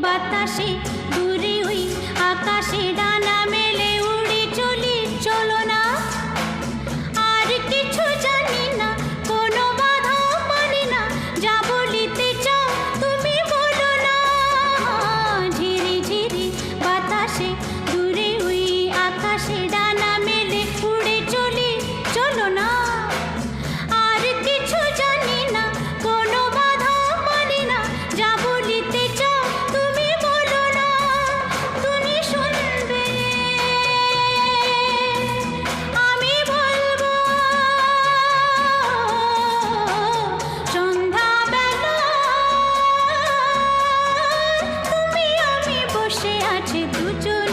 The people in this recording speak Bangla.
বাতাসে দূরে ওই আকাশে ডানা মেলে উড়ে চলি, চলো না। আর কিছু জানি না, কোনো বাধা মানি না, যা বলিতে চাও তুমি বলো না। ঝিরি ঝিরি বাতাসে দূরে ওই আকাশে ডানা মেলে উড়ে চলি, চলো না। আর কিছু জানি না, কোনো বাধা মানি না, যা বলিতে চাও তুমি বলো না। তুমি শুনবে, আমি বলবো। সন্ধ্যাবেলা তুমি আমি বসে আছি দুজন